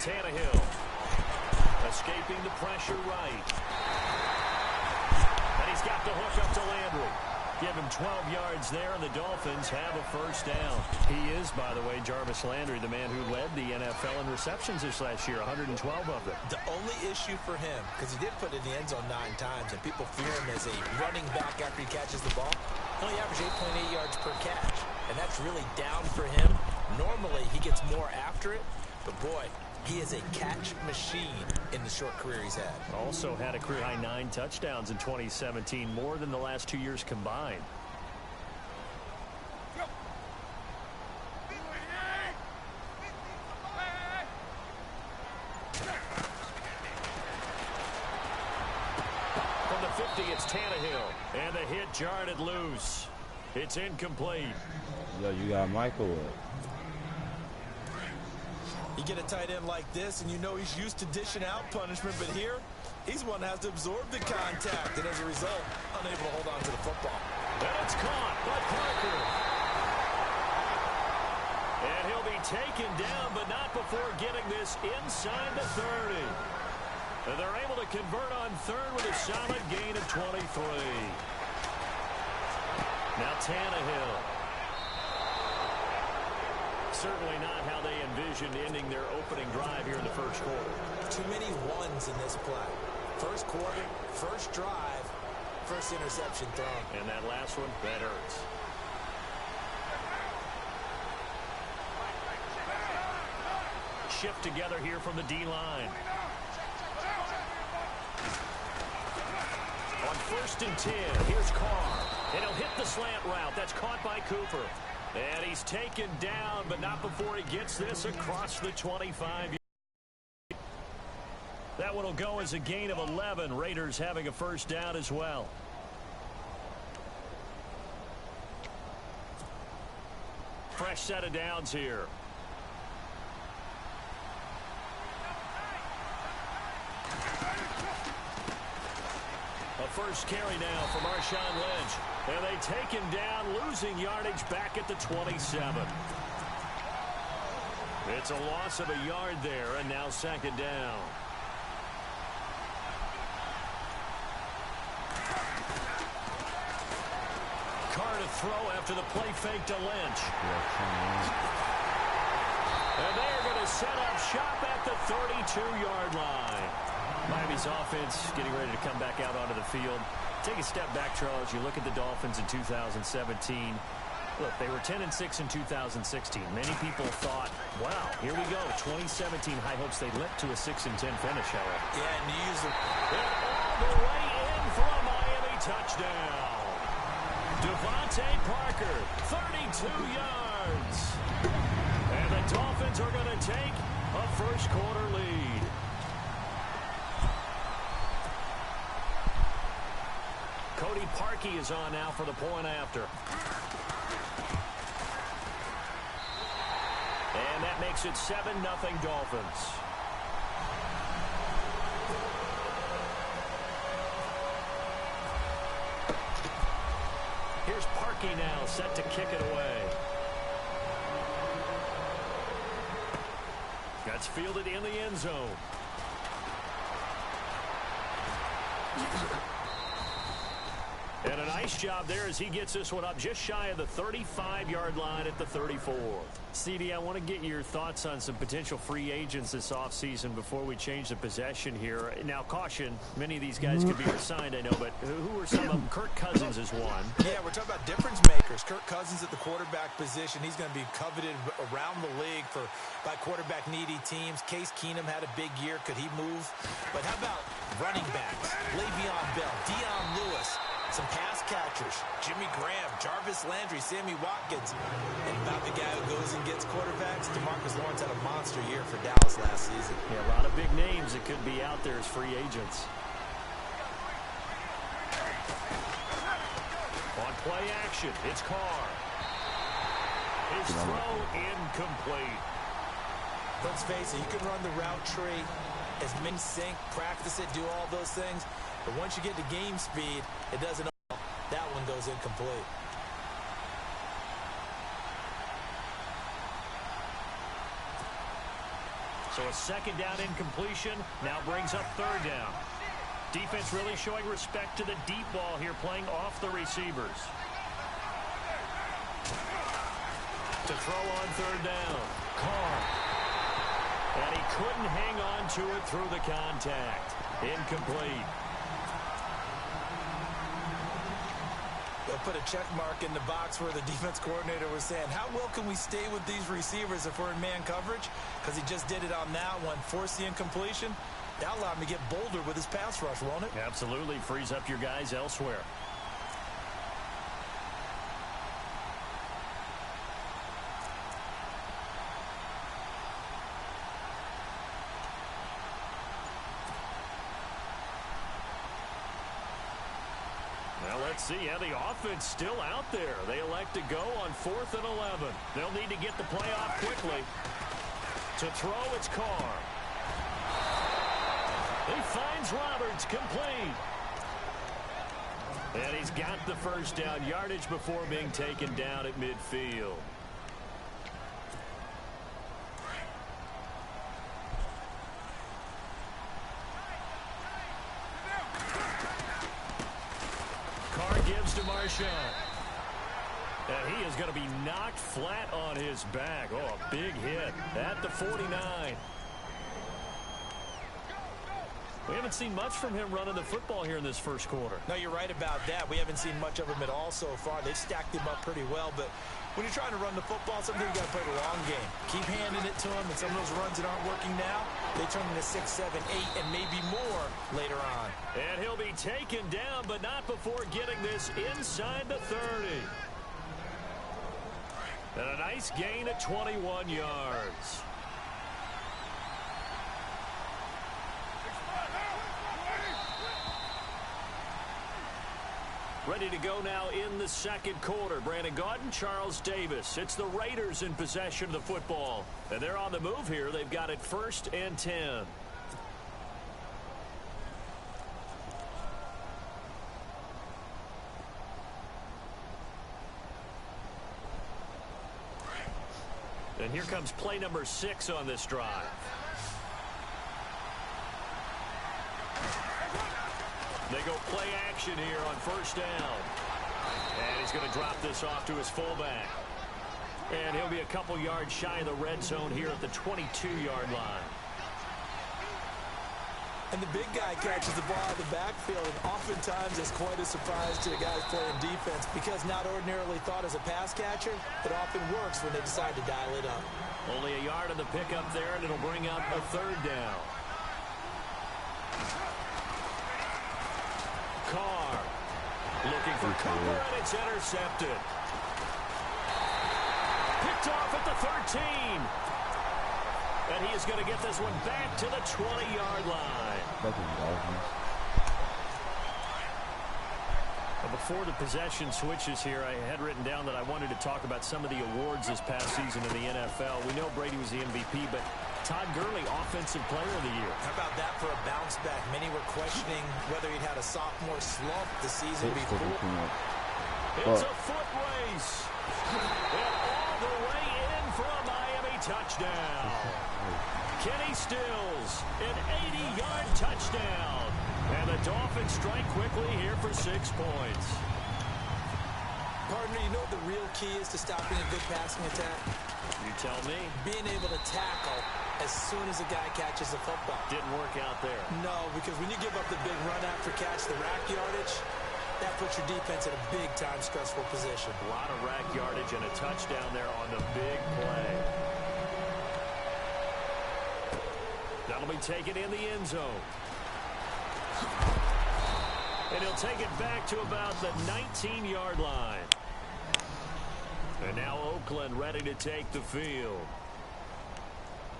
Tannehill. Escaping the pressure right. And he's got the hook up to Landry. Give him 12 yards there, and the Dolphins have a first down. He is, by the way, Jarvis Landry, the man who led the NFL in receptions this last year, 112 of them. The only issue for him, because he did put it in the end zone 9 times, and people fear him as a running back after he catches the ball, he only averaged 8.8 yards per catch, and that's really down for him. Normally, he gets more after it, but boy, he is a catch machine in the short career he's had. Also had a career-high 9 touchdowns in 2017, more than the last 2 years combined. From the 50, it's Tannehill. And the hit jarred it loose. It's incomplete. Yo, you got Michael. You get a tight end like this, and you know he's used to dishing out punishment, but here, he's one that has to absorb the contact, and as a result, unable to hold on to the football. And it's caught by Parker. And he'll be taken down, but not before getting this inside the 30. And they're able to convert on third with a solid gain of 23. Now Tannehill. Certainly not how they envisioned ending their opening drive here in the first quarter. Too many ones in this play. First quarter, first drive, first interception thrown. And that last one, that hurts. Shift together here from the D-line. On 1st and 10, here's Carr. And he'll hit the slant route. That's caught by Cooper. And he's taken down, but not before he gets this across the 25. That one will go as a gain of 11. Raiders having a first down as well. Fresh set of downs here. A first carry now from Marshawn Lynch. And they take him down, losing yardage back at the 27. It's a loss of a yard there, and now 2nd down. Carr to throw after the play fake to Lynch. And they're going to set up shop at the 32-yard line. Miami's offense getting ready to come back out onto the field. Take a step back, Charles. You look at the Dolphins in 2017. Look, they were 10-6 in 2016. Many people thought, wow, here we go. 2017 high hopes they leapt to a 6-10 finish, however. Yeah, and you use it. And all the way in for a Miami touchdown. Devontae Parker, 32 yards. And the Dolphins are going to take a first quarter lead. Cody Parkey is on now for the point after. And that makes it 7-0 Dolphins. Here's Parkey now, set to kick it away. That's fielded in the end zone. And a nice job there as he gets this one up just shy of the 35-yard line at the 34. CD, I want to get your thoughts on some potential free agents this offseason before we change the possession here. Now, caution, many of these guys could be resigned, I know, but who are some of them? Kirk Cousins is one. Yeah, we're talking about difference makers. Kirk Cousins at the quarterback position. He's going to be coveted around the league by quarterback-needy teams. Case Keenum had a big year. Could he move? But how about running backs? Le'Veon Bell, Dion Lewis. Some pass catchers, Jimmy Graham, Jarvis Landry, Sammy Watkins. And about the guy who goes and gets quarterbacks, DeMarcus Lawrence had a monster year for Dallas last season. Yeah, a lot of big names that could be out there as free agents. On play action, it's Carr. His throw incomplete. Let's face it, you can run the route tree, as many sync, practice it, do all those things. But once you get to game speed, it doesn't all. That one goes incomplete. So a second down incompletion now brings up third down. Defense really showing respect to the deep ball here, playing off the receivers. To throw on third down. Carr. And he couldn't hang on to it through the contact. Incomplete. They'll put a check mark in the box where the defense coordinator was saying, how well can we stay with these receivers if we're in man coverage? Because he just did it on that one. Force the incompletion. That'll allow him to get bolder with his pass rush, won't it? Absolutely. Frees up your guys elsewhere. Well, let's see. Yeah, the offense still out there. They elect to go on 4th and 11. They'll need to get the play off quickly. To throw, it's Carr. He finds Roberts, complete. And he's got the first down, yardage before being taken down at midfield. Carr gives to Marshawn. And he is going to be knocked flat on his back. Oh, a big hit at the 49. We haven't seen much from him running the football here in this first quarter. No, you're right about that. We haven't seen much of him at all so far. They've stacked him up pretty well, but when you're trying to run the football, sometimes you got to play the long game. Keep handing it to him, and some of those runs that aren't working now, they turn into 6, 7, 8, and maybe more later on. And he'll be taken down, but not before getting this inside the 30. And a nice gain at 21 yards. Ready to go now in the second quarter. Brandon Gaudin, Charles Davis. It's the Raiders in possession of the football. And they're on the move here. They've got it 1st and 10. And here comes play number 6 on this drive. They go play action here on first down. And he's going to drop this off to his fullback. And he'll be a couple yards shy of the red zone here at the 22-yard line. And the big guy catches the ball in the backfield, and oftentimes it's quite a surprise to the guys playing defense because not ordinarily thought as a pass catcher, it often works when they decide to dial it up. Only a yard on the pickup there, and it'll bring up a third down. Carr looking for Cooper, and it's intercepted. Picked off at the 13. And he is going to get this one back to the 20-yard line. Fucking Dolphins. Before the possession switches here, I had written down that I wanted to talk about some of the awards this past season in the NFL. We know Brady was the MVP, but Todd Gurley, Offensive Player of the Year. How about that for a bounce back? Many were questioning whether he'd had a sophomore slump the season before. It's a foot race. And all the way in for a Miami touchdown. Kenny Stills, an 80-yard touchdown. And the Dolphins strike quickly here for 6 points. Partner, you know what the real key is to stopping a good passing attack? You tell me. Being able to tackle as soon as a guy catches the football. Didn't work out there. No, because when you give up the big run after catch, the rack yardage, that puts your defense in a big-time stressful position. A lot of rack yardage and a touchdown there on the big play. That'll be taken in the end zone. And he'll take it back to about the 19-yard line. And now Oakland ready to take the field.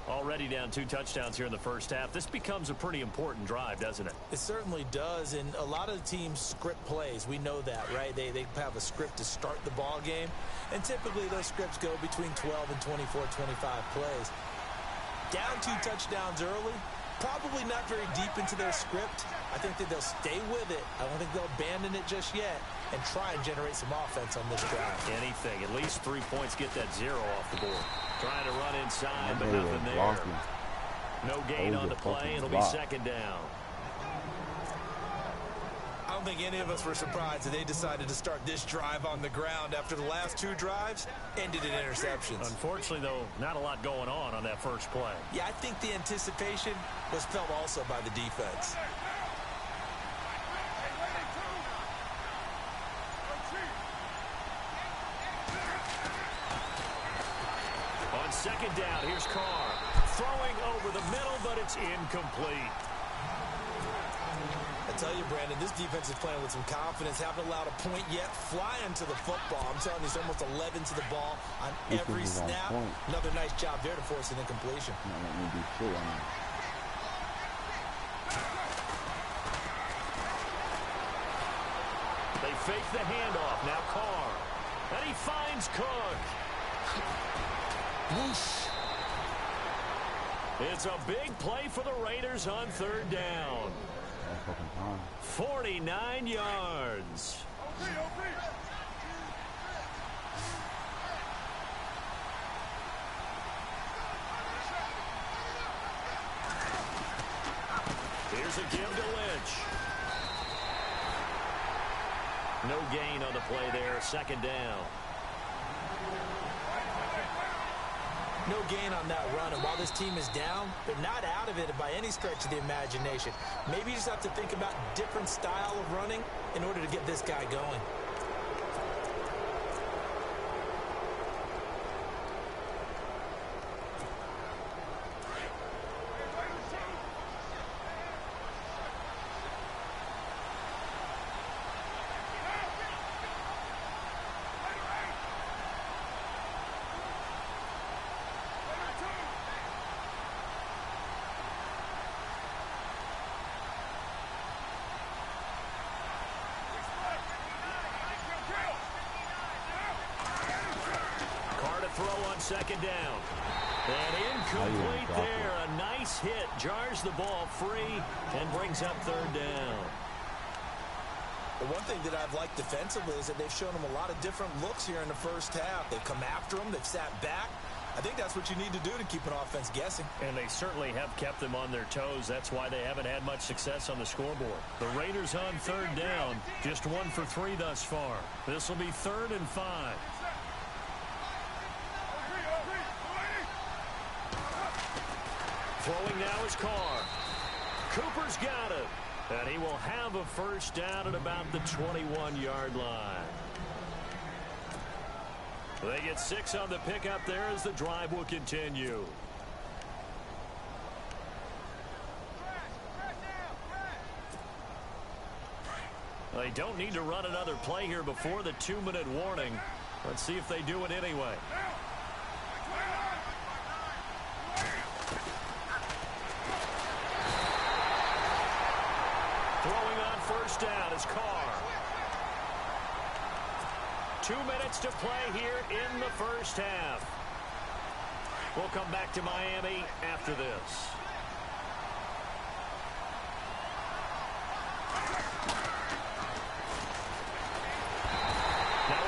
Already down 2 touchdowns here in the first half. This becomes a pretty important drive, doesn't it? It certainly does, and a lot of the teams script plays. We know that, right? They have a script to start the ball game, and typically those scripts go between 12 and 24, 25 plays. Down 2 touchdowns early, probably not very deep into their script. I think that they'll stay with it. I don't think they'll abandon it just yet and try and generate some offense on this drive. Anything. At least 3 points, get that 0 off the board. Trying to run inside, but nothing there. No gain on the play. It'll be second down. I don't think any of us were surprised that they decided to start this drive on the ground after the last two drives ended in interceptions. Unfortunately, though, not a lot going on that first play. Yeah, I think the anticipation was felt also by the defense. On second down, here's Carr. Throwing over the middle, but it's incomplete. I tell you, Brandon, this defense is playing with some confidence. Haven't allowed a point yet. Flying to the football. I'm telling you, it's almost 11 to the ball on every snap. Another nice job there to force an incompletion. They fake the handoff. Now Carr. And he finds Cook. Whoosh. It's a big play for the Raiders on third down. 49 yards. Here's a give to Lynch. No gain on the play there. Second down. No gain on that run, and while this team is down, they're not out of it by any stretch of the imagination. Maybe you just have to think about different style of running in order to get this guy going. Throw on second down. And incomplete there. A nice hit. Jars the ball free and brings up third down. The one thing that I've liked defensively is that they've shown them a lot of different looks here in the first half. They've come after them. They've sat back. I think that's what you need to do to keep an offense guessing. And they certainly have kept them on their toes. That's why they haven't had much success on the scoreboard. The Raiders on third down. Just 1 for 3 thus far. This will be 3rd and 5. Throwing now is Carr. Cooper's got it. And he will have a first down at about the 21-yard line. They get 6 on the pickup there as the drive will continue. They don't need to run another play here before the 2-minute warning. Let's see if they do it anyway. Throwing on first down is Carr. 2 minutes to play here in the first half. We'll come back to Miami after this.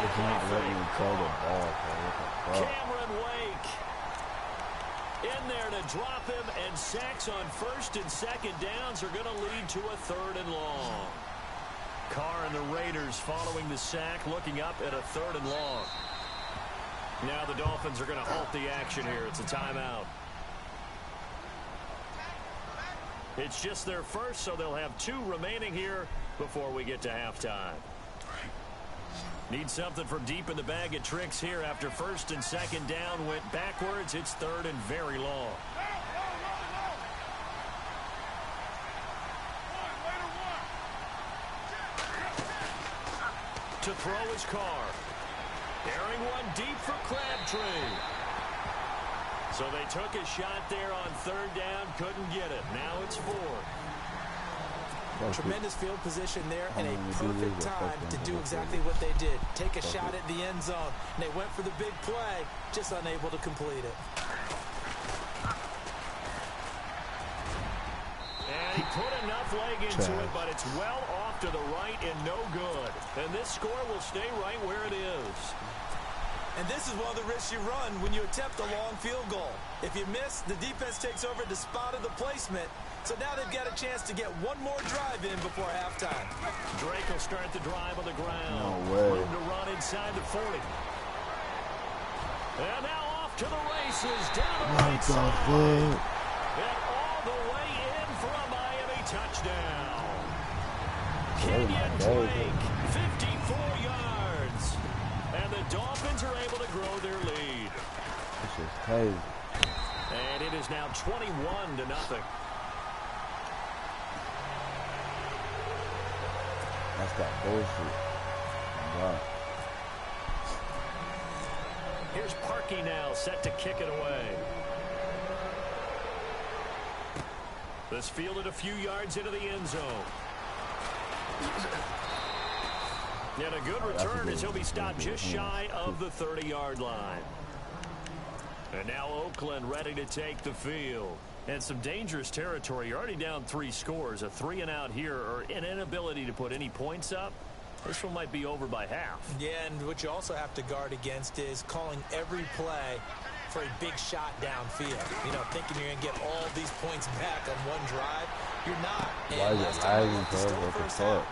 It's not letting me throw the ball, bro. Cameron Wake in there to drop him, and sacks on first and second downs are going to lead to a 3rd and long. Carr and the Raiders following the sack, looking up at a 3rd and long. Now the Dolphins are going to halt the action here. It's a timeout. It's just their first, so they'll have 2 remaining here before we get to halftime. Need something from deep in the bag of tricks here after first and second down went backwards. It's 3rd and very long. To throw his Carr. Airing one deep for Crabtree. So they took a shot there on 3rd down, couldn't get it. Now it's 4th. Tremendous field position there and a perfect time to do exactly what they did. Take a shot at the end zone. And they went for the big play, just unable to complete it. And he put enough leg into it, but it's well off to the right and no good. And this score will stay right where it is. And this is one of the risks you run when you attempt a long field goal. If you miss, the defense takes over the spot of the placement. So now they've got a chance to get one more drive in before halftime. Drake will start the drive on the ground. No way. Room to run inside the 40. And now off to the races, down the right side. And all the way in for a Miami touchdown. Kenyon Drake, 54 yards. And the Dolphins are able to grow their lead. This is crazy. And it is now 21-0. That's that bullshit. Wow. Here's Parkey now, set to kick it away. This fielded a few yards into the end zone. And a good return as he'll be stopped just shy of the 30-yard line. And now Oakland ready to take the field. And some dangerous territory. You're already down 3 scores. A 3-and-out here, or an inability to put any points up. This one might be over by half. Yeah, and what you also have to guard against is calling every play for a big shot downfield. You know, thinking you're going to get all these points back on one drive. You're not. Why is it lagging, bro? What the fuck?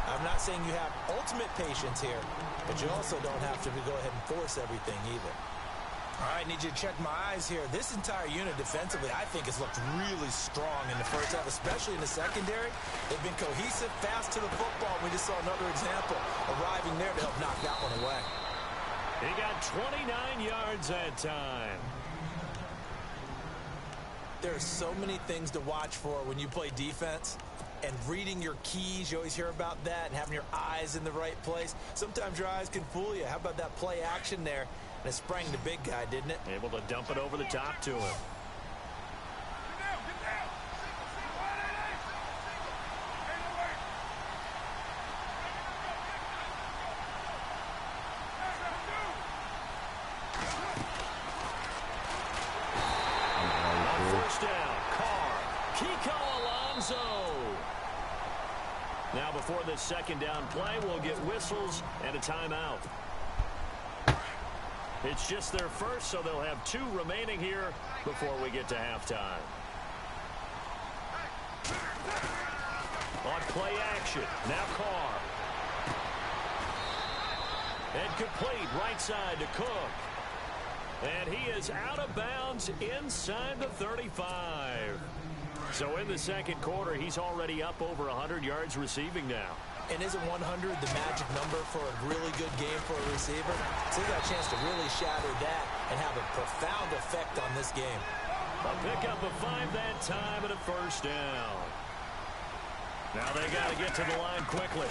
I'm not saying you have ultimate patience here, but you also don't have to go ahead and force everything either. All right, need you to check my eyes here. This entire unit defensively, I think, has looked really strong in the first half, especially in the secondary. They've been cohesive, fast to the football. We just saw another example arriving there to help knock that one away. He got 29 yards that time. There are so many things to watch for when you play defense. And reading your keys, you always hear about that, and having your eyes in the right place. Sometimes your eyes can fool you. How about that play action there? And it sprang the big guy, didn't it? Able to dump it over the top to him. On first down, Carr. Kiko Alonso. Now before this second down play, we'll get whistles and a timeout. It's just their first, so they'll have 2 remaining here before we get to halftime. On play action, now Carr. And complete, right side to Cook. And he is out of bounds inside the 35. So in the second quarter, he's already up over 100 yards receiving now. And isn't 100 the magic number for a really good game for a receiver? So he got a chance to really shatter that and have a profound effect on this game. A pickup of 5 that time and a first down. Now they got to get to the line quickly.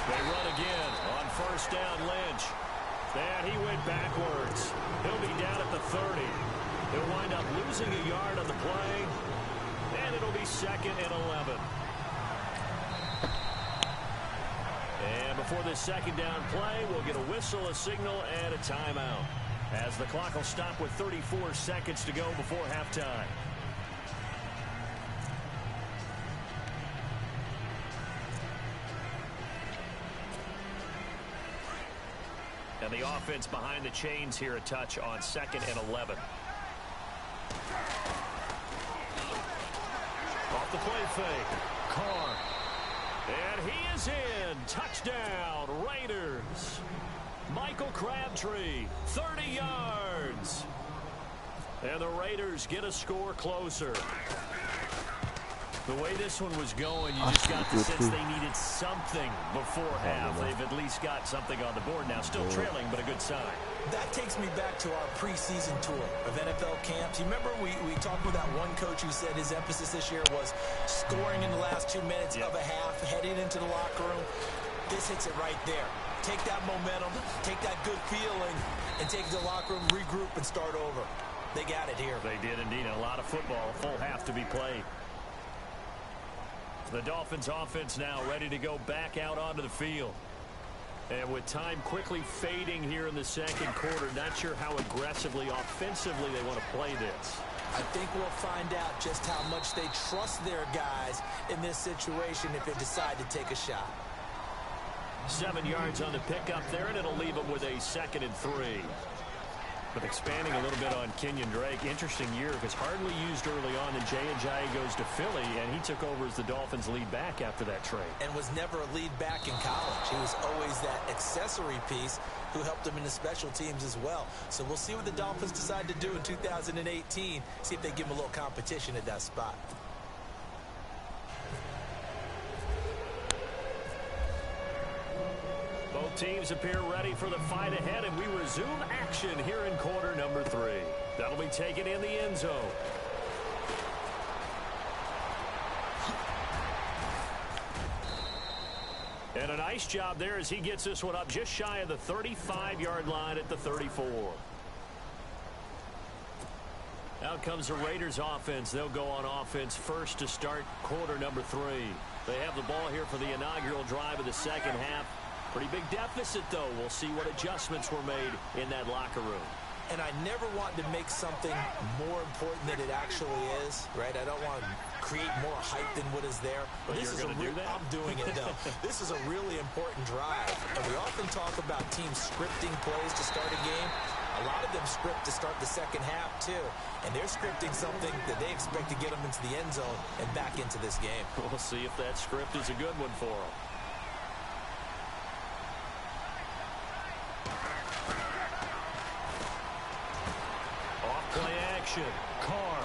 They run again on first down, Lynch. And he went backwards. He'll be down at the 30. He'll wind up losing a yard on the play. And it'll be 2nd and 11. And before this second down play, we'll get a whistle, a signal, and a timeout. As the clock will stop with 34 seconds to go before halftime. And the offense behind the chains here a touch on 2nd and 11. Off the play fake. Carr. And he is in. Touchdown, Raiders. Michael Crabtree, 30 yards. And the Raiders get a score closer. The way this one was going, you just got the sense they needed something before half. They've at least got something on the board now. Still trailing, but a good sign. That takes me back to our preseason tour of NFL camps. You remember we talked with that one coach who said his emphasis this year was scoring in the last 2 minutes of a half, heading into the locker room. This hits it right there. Take that momentum, take that good feeling, and take it to the locker room, regroup, and start over. They got it here. They did indeed. A lot of football, full half to be played. The Dolphins offense now ready to go back out onto the field. And with time quickly fading here in the second quarter, not sure how aggressively, offensively they want to play this. I think we'll find out just how much they trust their guys in this situation if they decide to take a shot. 7 yards on the pickup there, and it'll leave them with a 2nd and 3. But expanding a little bit on Kenyon Drake, interesting year because hardly used early on. Then Jay goes to Philly, and he took over as the Dolphins' lead back after that trade. And was never a lead back in college. He was always that accessory piece who helped him in the special teams as well. So we'll see what the Dolphins decide to do in 2018, see if they give him a little competition at that spot. Both teams appear ready for the fight ahead, and we resume action here in quarter number 3. That'll be taken in the end zone. And a nice job there as he gets this one up just shy of the 35-yard line at the 34. Out comes the Raiders offense. They'll go on offense first to start quarter number 3. They have the ball here for the inaugural drive of the second half. Pretty big deficit, though. We'll see what adjustments were made in that locker room. And I never want to make something more important than it actually is, right? I don't want to create more hype than what is there. But this is a real, I'm doing it, though. This is a really important drive. And we often talk about teams scripting plays to start a game. A lot of them script to start the second half, too. And they're scripting something that they expect to get them into the end zone and back into this game. We'll see if that script is a good one for them. Play action. Carr.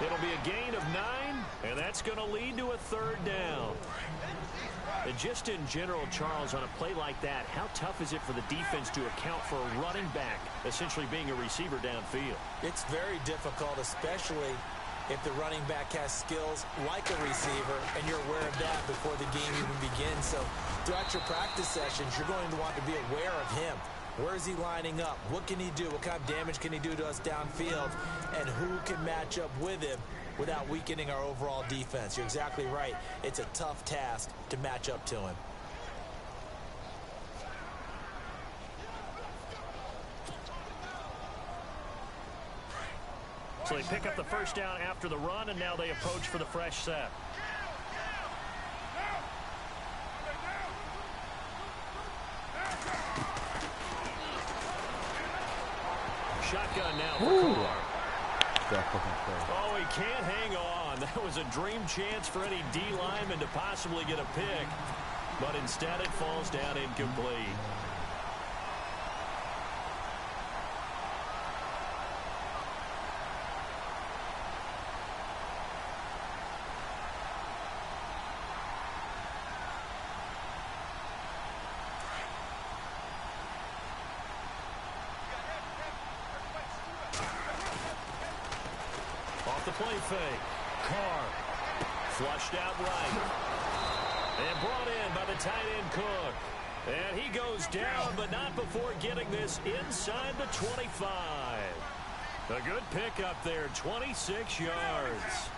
It'll be a gain of 9, and that's going to lead to a 3rd down. And just in general, Charles, on a play like that, how tough is it for the defense to account for a running back essentially being a receiver downfield? It's very difficult, especially if the running back has skills like a receiver, and you're aware of that before the game even begins. So throughout your practice sessions, you're going to want to be aware of him. Where is he lining up? What can he do? What kind of damage can he do to us downfield? And who can match up with him without weakening our overall defense? You're exactly right. It's a tough task to match up to him. So they pick up the first down after the run, and now they approach for the fresh set. Shotgun now for Carr. Oh, he can't hang on. That was a dream chance for any D lineman to possibly get a pick. But instead it falls down incomplete. The play fake. Carr flushed out right. And brought in by the tight end Cook. And he goes down, but not before getting this inside the 25. A good pickup there, 26 yards.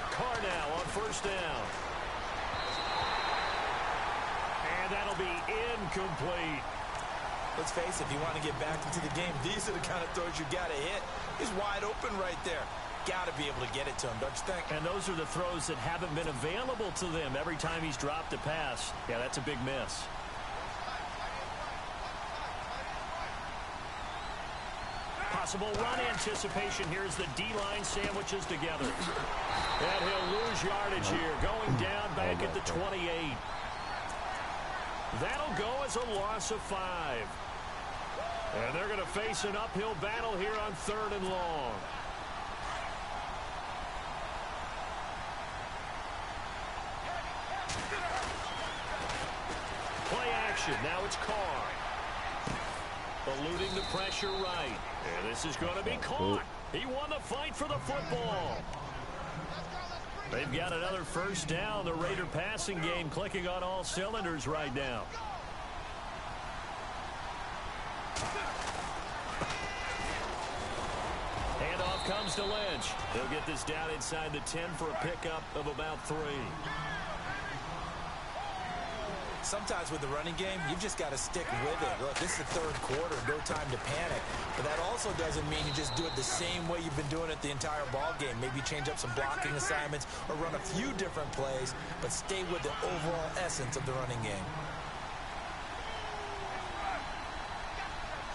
Carr now on first down. And that'll be incomplete. Let's face it, if you want to get back into the game, these are the kind of throws you got to hit. He's wide open right there. Got to be able to get it to him, don't you think? And those are the throws that haven't been available to them every time he's dropped a pass. Yeah, that's a big miss. Possible run anticipation here as the D-line sandwiches together. And he'll lose yardage here, going down back at the 28. That'll go as a loss of 5. And they're going to face an uphill battle here on 3rd and long. Play action. Now it's Carr. Eluding the pressure right. And this is going to be caught. He won the fight for the football. They've got another first down. The Raider passing game clicking on all cylinders right now. Handoff comes to Lynch. He'll get this down inside the 10 for a pickup of about 3. sometimes with the running game, you've just got to stick with it. Look, this is the third quarter, no time to panic. But that also doesn't mean you just do it the same way you've been doing it the entire ball game. Maybe change up some blocking assignments or run a few different plays, but stay with the overall essence of the running game.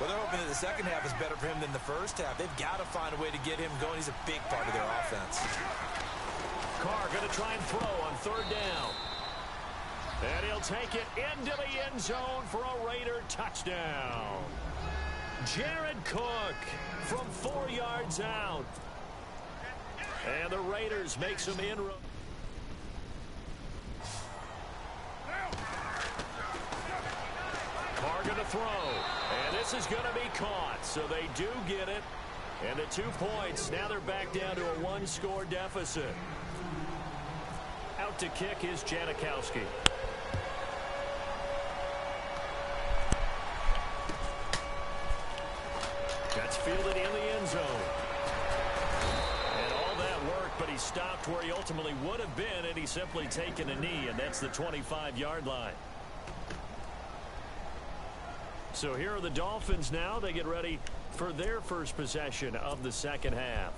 Well, they're hoping that the second half is better for him than the first half. They've got to find a way to get him going. He's a big part of their offense. Carr going to try and throw on third down. And he'll take it into the end zone for a Raider touchdown. Jared Cook from 4 yards out. And the Raiders make some inroads. Carr going to throw. And this is going to be caught. So they do get it. And the 2 points. Now they're back down to a 1-score deficit. Out to kick is Janikowski. That's fielded in the end zone. And all that work, but he stopped where he ultimately would have been, and he's simply taken a knee, and that's the 25-yard line. So here are the Dolphins now. They get ready for their first possession of the second half.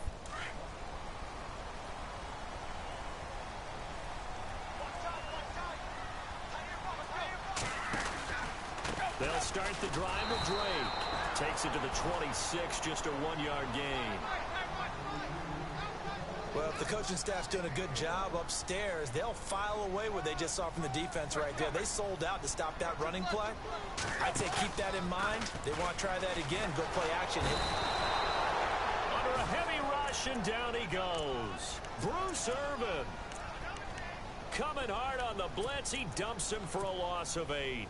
They'll start the drive with Drake. Takes it to the 26, just a 1-yard gain. Well, if the coaching staff's doing a good job upstairs, they'll file away what they just saw from the defense right there. They sold out to stop that running play. I'd say keep that in mind. They want to try that again. Go play action. Under a heavy rush, and down he goes. Bruce Irvin. Coming hard on the blitz. He dumps him for a loss of 8.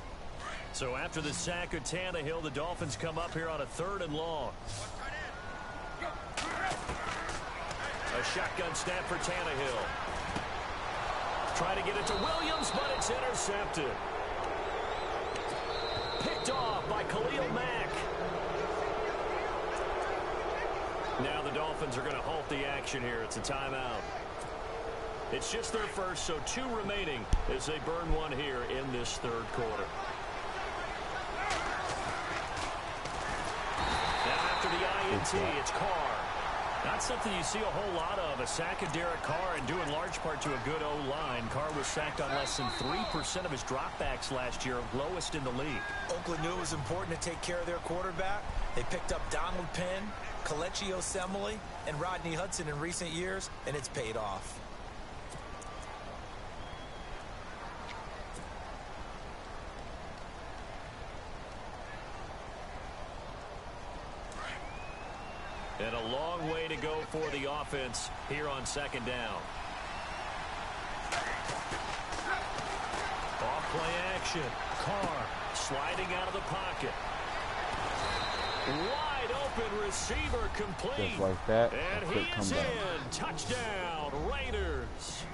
So after the sack of Tannehill, the Dolphins come up here on a 3rd and long. A shotgun snap for Tannehill. Trying to get it to Williams, but it's intercepted. Picked off by Khalil Mack. Now the Dolphins are going to halt the action here. It's a timeout. It's just their first, so 2 remaining as they burn 1 here in this 3rd quarter. It's Carr. Not something you see a whole lot of. A sack of Derek Carr, and due in large part to a good O-line. Carr was sacked on less than 3% of his dropbacks last year, lowest in the league. Oakland knew it was important to take care of their quarterback. They picked up Donald Penn, Kelechi Osemele, and Rodney Hudson in recent years, and it's paid off. And a long way to go for the offense here on 2nd down. Off-play action. Carr sliding out of the pocket. Wide open receiver complete. Just like that. And he's in. Touchdown, Raiders.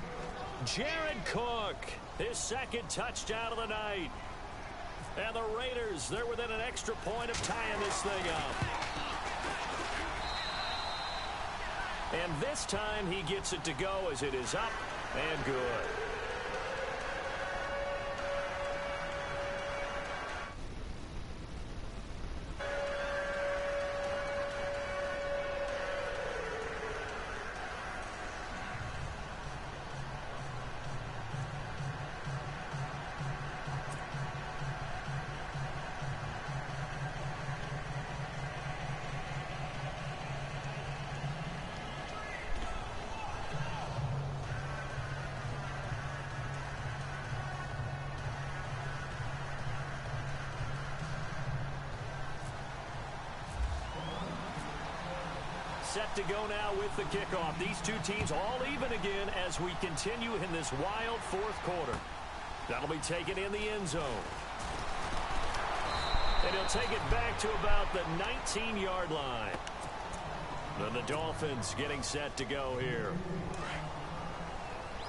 Jared Cook, his 2nd touchdown of the night. And the Raiders, they're within an extra point of tying this thing up. And this time he gets it to go as it is up and good. Set to go now with the kickoff. These 2 teams all even again as we continue in this wild 4th quarter. That'll be taken in the end zone. And he'll take it back to about the 19-yard line. And the Dolphins getting set to go here.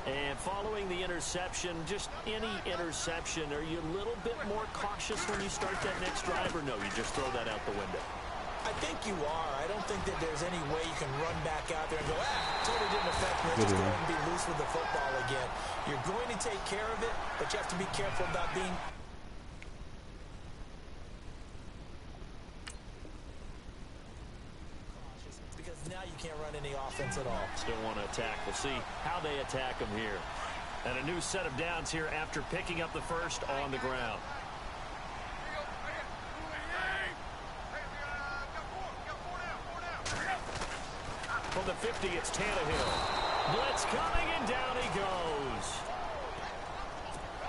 And following the interception, just any interception, are you a little bit more cautious when you start that next drive, or no, you just throw that out the window? I think you are. I don't think that there's any way you can run back out there and go, totally didn't affect me. Just go ahead and be loose with the football again. You're going to take care of it, but you have to be careful about being now you can't run any offense at all. Still want to attack. We'll see how they attack them here. And a new set of downs here after picking up the first on the ground. From the 50, it's Tannehill. Blitz coming, and down he goes.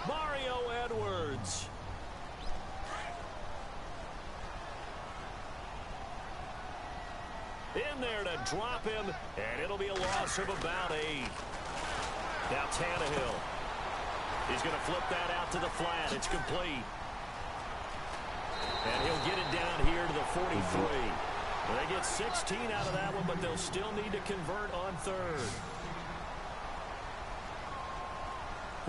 Mario Edwards. In there to drop him, and it'll be a loss of about 8. Now Tannehill. He's going to flip that out to the flat. It's complete. And he'll get it down here to the 43. They get 16 out of that one, but they'll still need to convert on third.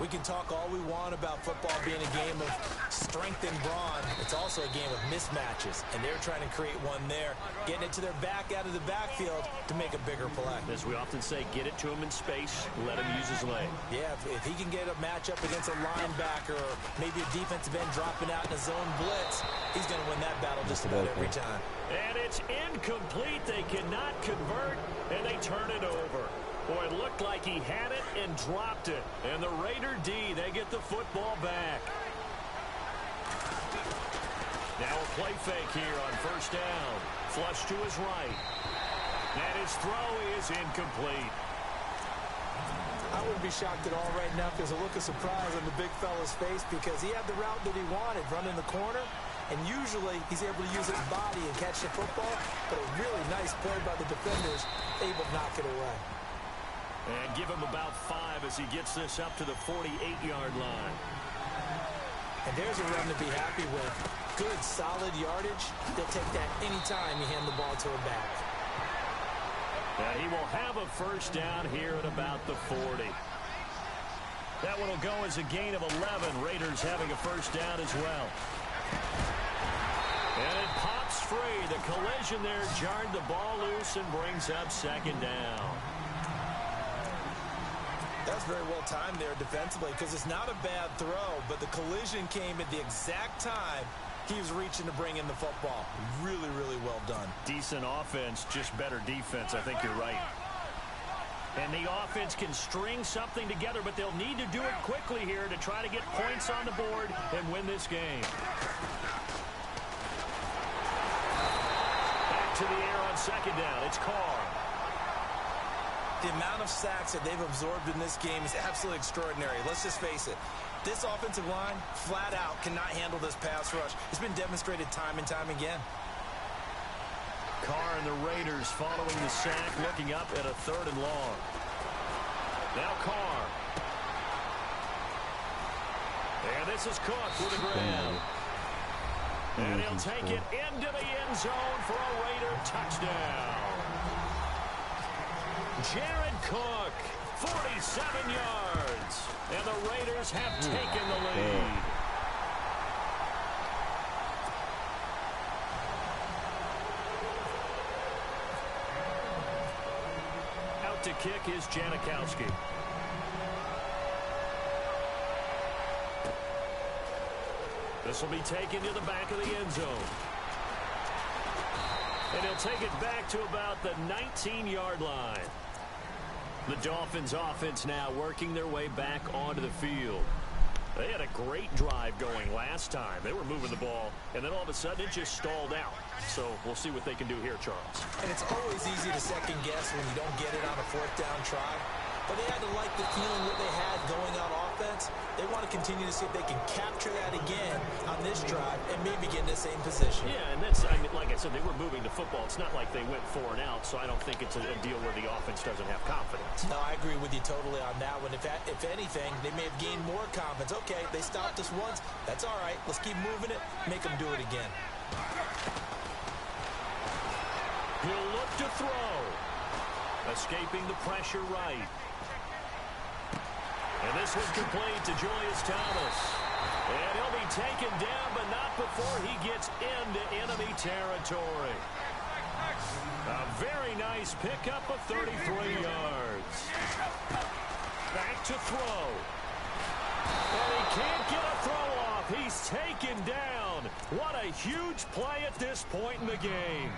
We can talk all we want about football being a game of strength and brawn. It's also a game of mismatches, and they're trying to create one there, getting it to their back out of the backfield to make a bigger play. As we often say, get it to him in space, let him use his leg. Yeah, if he can get a matchup against a linebacker or maybe a defensive end dropping out in a zone blitz, he's going to win that battle just about every time. And it's incomplete. They cannot convert, and they turn it over. Boy, it looked like he had it and dropped it. And the Raider D, they get the football back. Now a play fake here on first down. Flush to his right. And his throw is incomplete. I wouldn't be shocked at all right now because a look of surprise on the big fella's face because he had the route that he wanted, running the corner. And usually he's able to use his body and catch the football. But a really nice play by the defenders, able to knock it away. And give him about 5 as he gets this up to the 48-yard line. And there's a run to be happy with. Good, solid yardage. They'll take that anytime you hand the ball to a back. And he will have a first down here at about the 40. That one will go as a gain of 11. Raiders having a first down as well. And it pops free. The collision there jarred the ball loose and brings up second down. That's very well timed there defensively because it's not a bad throw, but the collision came at the exact time he was reaching to bring in the football. Really, really well done. Decent offense, just better defense. I think you're right. And the offense can string something together, but they'll need to do it quickly here to try to get points on the board and win this game. Back to the air on second down. It's Carr. The amount of sacks that they've absorbed in this game is absolutely extraordinary. Let's just face it. This offensive line, flat out, cannot handle this pass rush. It's been demonstrated time and time again. Carr and the Raiders following the sack, looking up at a 3rd and long. Now Carr. And this is Cook with a grab. And he'll take it into the end zone for a Raider touchdown. Jared Cook, 47 yards. And the Raiders have taken the lead. Out to kick is Janikowski. This will be taken to the back of the end zone. And he'll take it back to about the 19-yard line. The Dolphins offense now working their way back onto the field. They had a great drive going last time. They were moving the ball, and then all of a sudden it just stalled out. So we'll see what they can do here, Charles. And it's always easy to second guess when you don't get it on a 4th down try. But they had to like the feeling that they had going on offense. They want to continue to see if they can capture that again on this drive and maybe get in the same position. Yeah, and that's, I mean, like I said, they were moving the football. It's not like they went 4 and out, so I don't think it's a deal where the offense doesn't have confidence. No, I agree with you totally on that one. If anything, they may have gained more confidence. Okay, they stopped us once. That's all right. Let's keep moving it. Make them do it again. He'll look to throw. Escaping the pressure right. And this one's complete to Julius Thomas. And he'll be taken down, but not before he gets into enemy territory. A very nice pickup of 33 yards. Back to throw. And he can't get a throw off. He's taken down. What a huge play at this point in the game.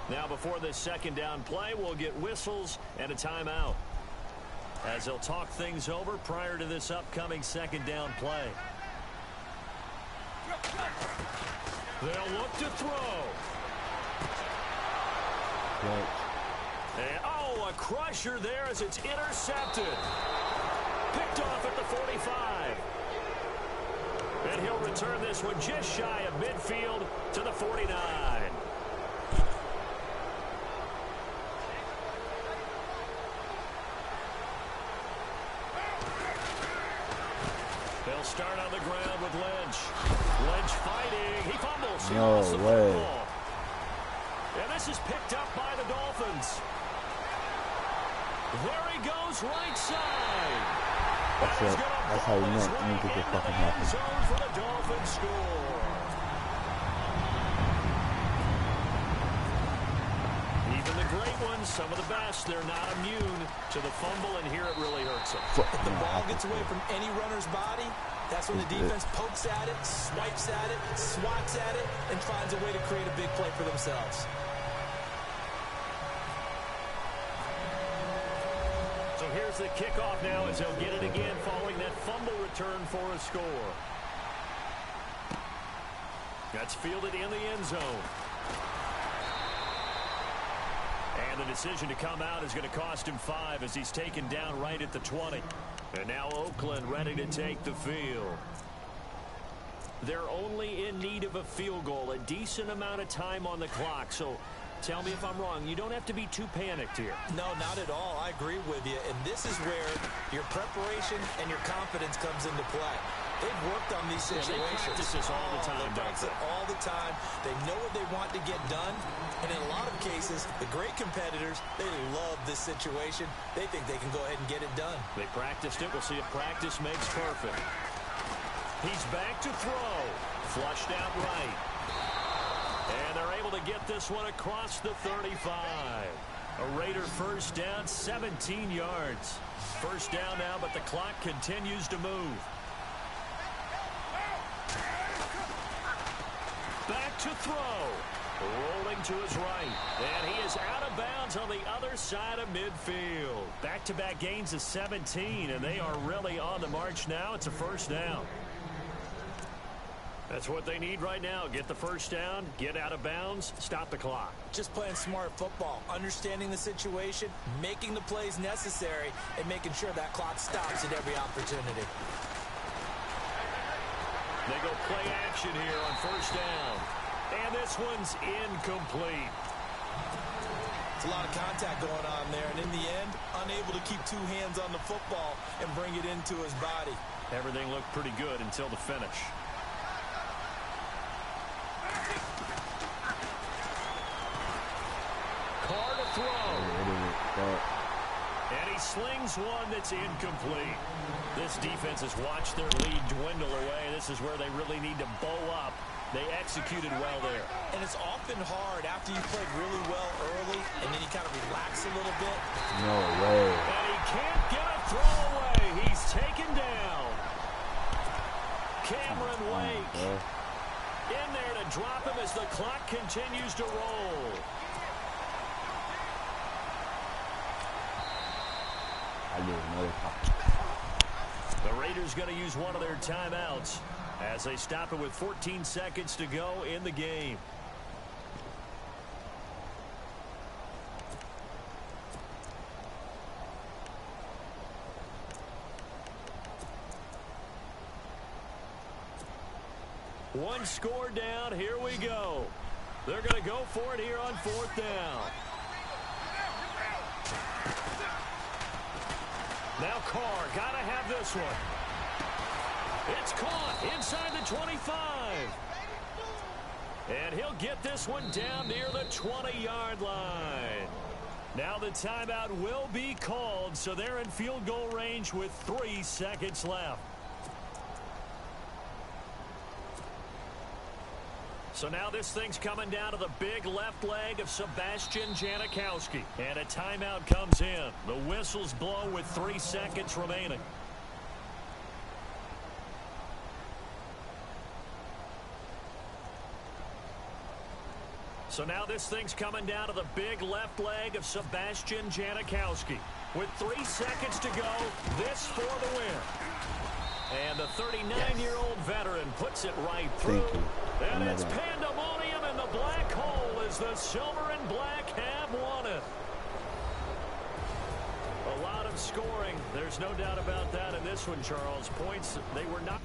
Now before this second down play, we'll get whistles and a timeout, as they'll talk things over prior to this upcoming second down play. They'll look to throw. And, a crusher there as it's intercepted. Picked off at the 45. And he'll return this one just shy of midfield to the 49. They'll start on the ground with Lynch. Lynch fighting. He fumbles. He lost the football. And this is picked up by the Dolphins. There he goes, right side. That's it. That's how you make it fucking happen. For the Dolphins score. Even the great ones, some of the best, they're not immune to the fumble, and here it really hurts them. If the ball gets away from any runner's body, that's when the defense pokes at it, swipes at it, swats at it, and finds a way to create a big play for themselves. So here's the kickoff now as they'll get it again following that fumble return for a score. That's fielded in the end zone. And the decision to come out is going to cost him 5 as he's taken down right at the 20. And now Oakland ready to take the field. They're only in need of a field goal, a decent amount of time on the clock. So tell me if I'm wrong. You don't have to be too panicked here. No, not at all. I agree with you. And this is where your preparation and your confidence comes into play. They've worked on these situations. They practice this all the time. They practice it all the time. They know what they want to get done. And in a lot of cases, the great competitors, they love this situation. They think they can go ahead and get it done. They practiced it. We'll see if practice makes perfect. He's back to throw. Flushed out right. And they're able to get this one across the 35. A Raider first down, 17 yards. First down now, but the clock continues to move. Back to throw. Rolling to his right. And he is out of bounds on the other side of midfield. Back-to-back gains of 17, and they are really on the march now. It's a first down. That's what they need right now. Get the first down, get out of bounds, stop the clock. Just playing smart football, understanding the situation, making the plays necessary, and making sure that clock stops at every opportunity. They go play action here on first down. And this one's incomplete. It's a lot of contact going on there, and in the end, unable to keep two hands on the football and bring it into his body. Everything looked pretty good until the finish. Carr to throw. And he slings one that's incomplete. This defense has watched their lead dwindle away. This is where they really need to bow up. They executed well there. And it's often hard after you played really well early, and then you kind of relax a little bit. No way. And he can't get a throw away. He's taken down. Cameron Wake in there to drop him as the clock continues to roll. I need another clock. The Raiders going to use one of their timeouts as they stop it with 14 seconds to go in the game. One score down. Here we go. They're going to go for it here on fourth down. Now Carr got to have this one. It's caught inside the 25. And he'll get this one down near the 20-yard line. Now the timeout will be called, so they're in field goal range with 3 seconds left. So now this thing's coming down to the big left leg of Sebastian Janikowski. And a timeout comes in. The whistles blow with 3 seconds remaining. So now this thing's coming down to the big left leg of Sebastian Janikowski. With 3 seconds to go, this for the win. And the 39-year-old veteran puts it right through. And it's pandemonium in the black hole as the silver and black have won it. A lot of scoring. There's no doubt about that in this one, Charles. Points, they were not.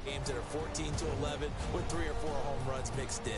Games that are 14-11 with 3 or 4 home runs mixed in.